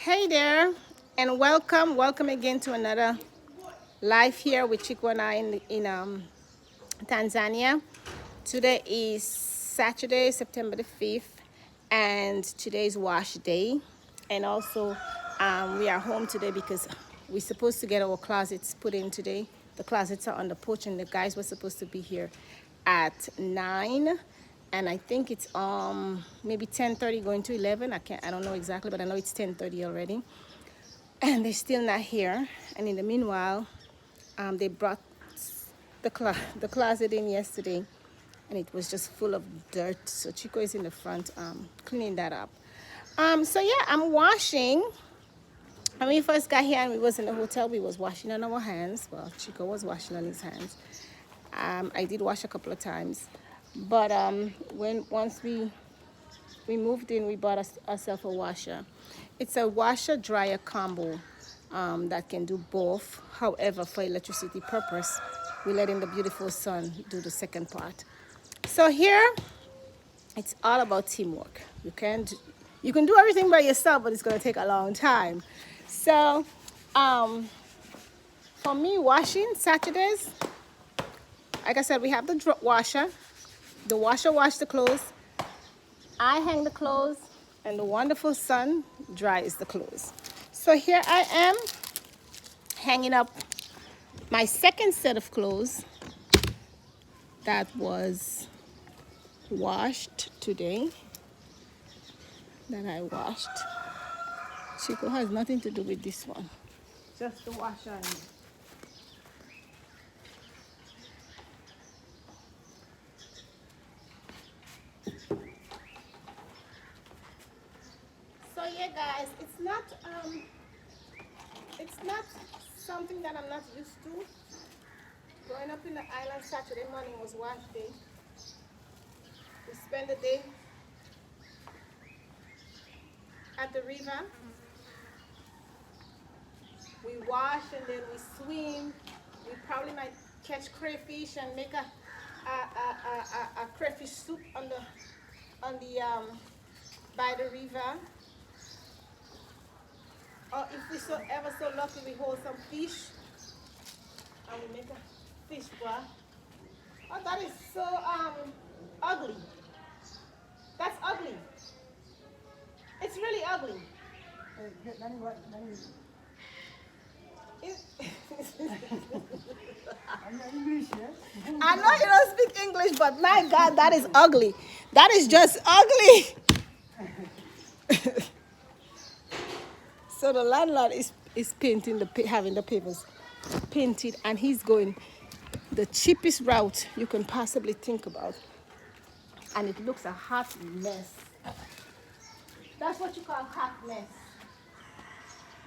Hey there, and welcome again to another live here with Chico and I in Tanzania. Today is Saturday, September the 5th, and today is wash day. And also, we are home today because we're supposed to get our closets put in today. The closets are on the porch, and the guys were supposed to be here at 9, and I think it's maybe 10:30 going to 11. I don't know exactly, but I know it's 10:30 already, and they're still not here. And in the meanwhile, they brought the closet in yesterday, and it was just full of dirt. So Chico is in the front cleaning that up. So yeah, I'm washing. When we first got here and we was in the hotel, we was washing on our hands. Well, Chico was washing on his hands. I did wash a couple of times, but once we moved in, we bought ourselves a washer. It's a washer dryer combo that can do both. However, for electricity purpose, we're letting the beautiful sun do the second part. So here, it's all about teamwork. You can do everything by yourself, but it's going to take a long time. So for me, washing Saturdays, like I said, we have the washer. The washer wash the clothes. I hang the clothes, and the wonderful sun dries the clothes. So here I am hanging up my second set of clothes that was washed today. That I washed. Chico has nothing to do with this one. Just the washer. So yeah, guys, it's not something that I'm not used to. Growing up in the island, Saturday morning was wash day. We spend the day at the river. We wash and then we swim. We probably might catch crayfish and make a crayfish soup on the by the river. Or if we ever so lucky, we hold some fish and we make a fish broth. Oh, that is so ugly. That's ugly. It's really ugly. I know you don't speak English, but my God, that is ugly. That is just ugly. So the landlord is painting having the papers painted, and he's going the cheapest route you can possibly think about, and it looks a hot mess. That's what you call hot mess.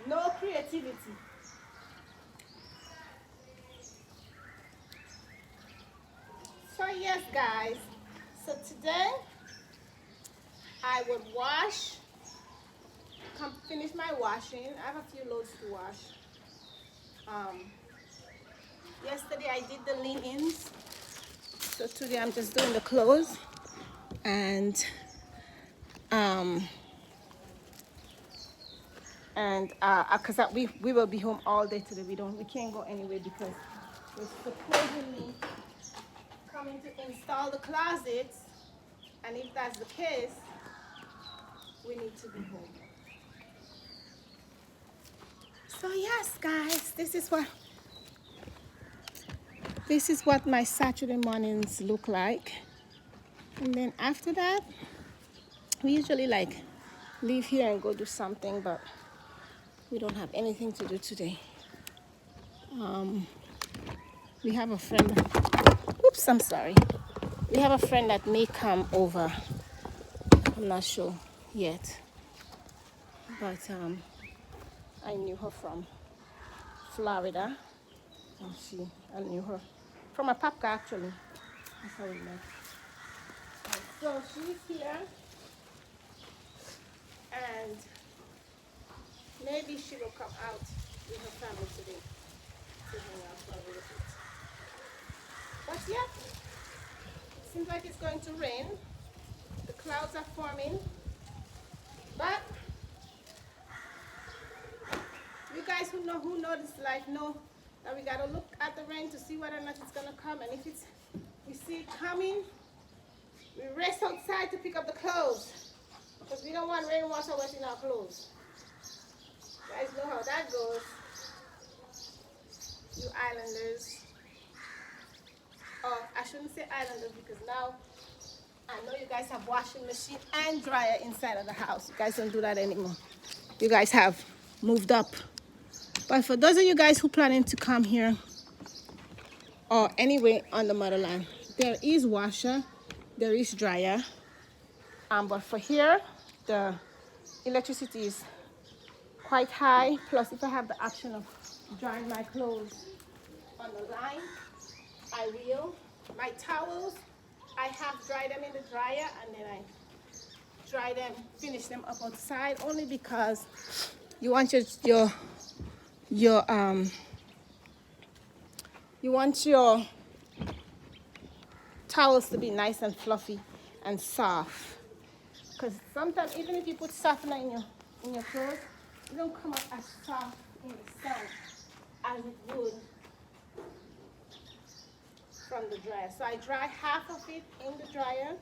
No creativity. So yes, guys. So today I would finish my washing. I have a few loads to wash. Yesterday I did the linen-ins. So today I'm just doing the clothes, and because we will be home all day today. We can't go anywhere because we're supposedly coming to install the closets, and if that's the case, we need to be home. So yes, guys, this is what my Saturday mornings look like. And then after that, we usually leave here and go do something, but we don't have anything to do today. We have a friend. Oops, I'm sorry. We have a friend that may come over. I'm not sure yet, but I knew her from Florida, and I knew her from a papka actually. That's how we met. So she's here, and maybe she will come out with her family today to hang out for a little bit. But yeah, seems like it's going to rain. The clouds are forming, but who know this life know that we gotta look at the rain to see whether or not it's gonna come. And if we see it coming, we race outside to pick up the clothes because we don't want rainwater wetting our clothes. You guys know how that goes, you islanders. Oh, I shouldn't say islanders because now I know you guys have washing machine and dryer inside of the house. You guys don't do that anymore. You guys have moved up. But for those of you guys who planning to come here or anyway on the motherland, there is washer, there is dryer. But for here, the electricity is quite high. Plus, if I have the option of drying my clothes on the line, I will. My towels, I have dried them in the dryer and then I dry them, finish them up outside, only because you want your towels to be nice and fluffy and soft. Because sometimes even if you put softener in your clothes, it don't come up as soft in the sun as it would from the dryer. So I dry half of it in the dryer,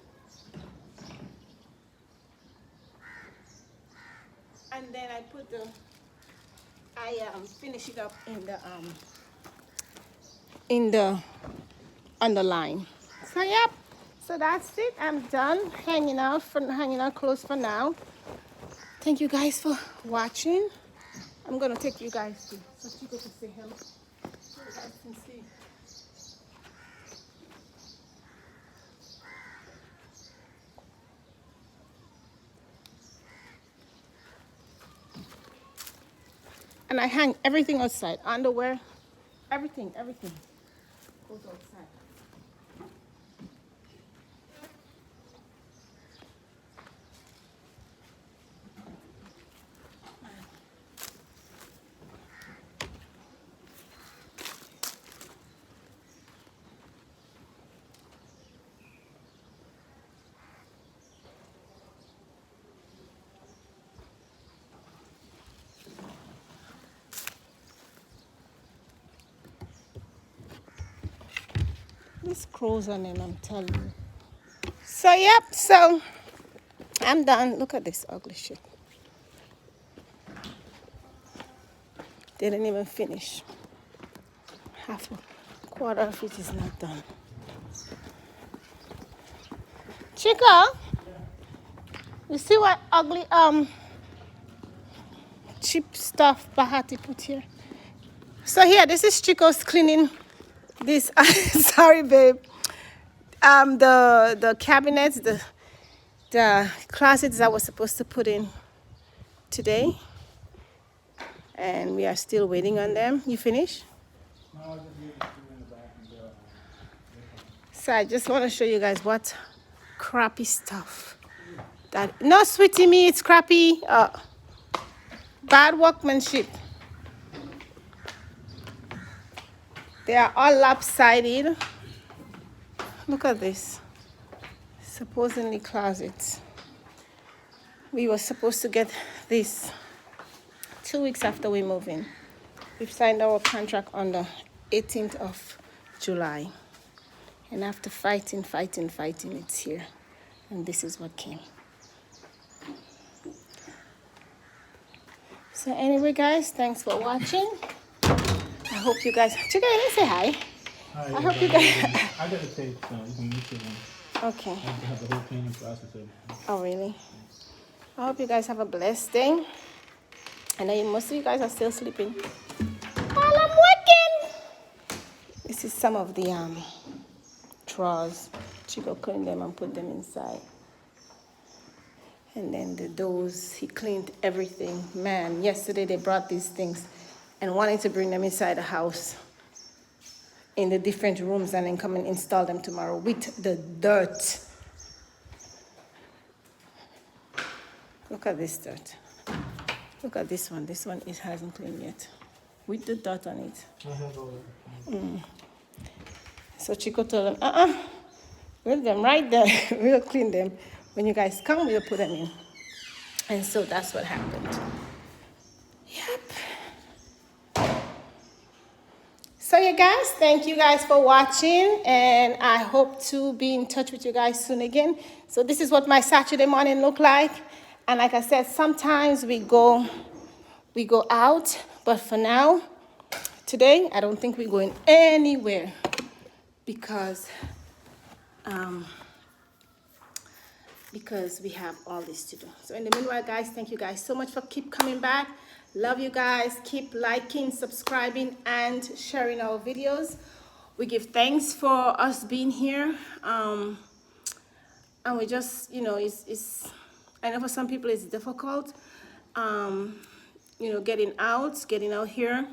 and then I put finish it up on the line. So yep. So that's it. I'm done hanging out clothes for now. Thank you guys for watching. I'm gonna take you guys to so Chico can say hello. So you guys can see. And I hang everything outside. Underwear, everything goes outside. These crows on them, I'm telling you. So yep, so I'm done. Look at this ugly shit. They didn't even finish. Half a quarter of it is not done. Chico, you see what ugly cheap stuff Bahati put here? So here, this is Chico's cleaning this. Sorry, babe. The cabinets, the closets I was supposed to put in today, and we are still waiting on them. You finish? No, I just need to in the back and go. So I just want to show you guys what crappy stuff that. No, sweetie, me, it's crappy. Bad workmanship. They are all lopsided. Look at this. Supposedly closets. We were supposed to get this 2 weeks after we move in. We've signed our contract on the 18th of July. And after fighting, it's here. And this is what came. So anyway, guys, thanks for watching. I hope you guys... Chico, you didn't say hi. Hi, I hope you guys... I got to take so you can mix it in. Okay. I have to have the whole cleaning process of it. Oh, really? I hope you guys have a blessed day. I know most of you guys are still sleeping while I'm working. This is some of the drawers. Chico cleaned them and put them inside. And then the doors, he cleaned everything. Man, yesterday they brought these things and wanted to bring them inside the house in the different rooms and then come and install them tomorrow with the dirt. Look at this dirt. Look at this one. This one it hasn't cleaned yet. With the dirt on it. I have all that. So Chico told them, leave them right there. We'll clean them. When you guys come, we'll put them in. And so that's what happened. Yep. So you guys, thank you guys for watching, and I hope to be in touch with you guys soon again. So this is what my Saturday morning look like. And like I said, sometimes we go out, but for now, today, I don't think we're going anywhere because we have all this to do. So in the meanwhile, guys, thank you guys so much for keep coming back. Love you guys. Keep liking, subscribing, and sharing our videos. We give thanks for us being here. And we just, it's I know for some people it's difficult, getting out here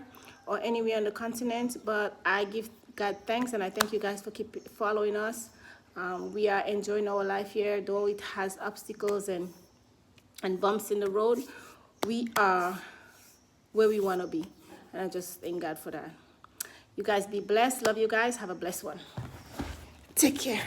or anywhere on the continent, but I give God thanks and I thank you guys for keep following us. We are enjoying our life here, though it has obstacles and bumps in the road. We are where we want to be, and I just thank God for that. You guys be blessed. Love you guys. Have a blessed one. Take care.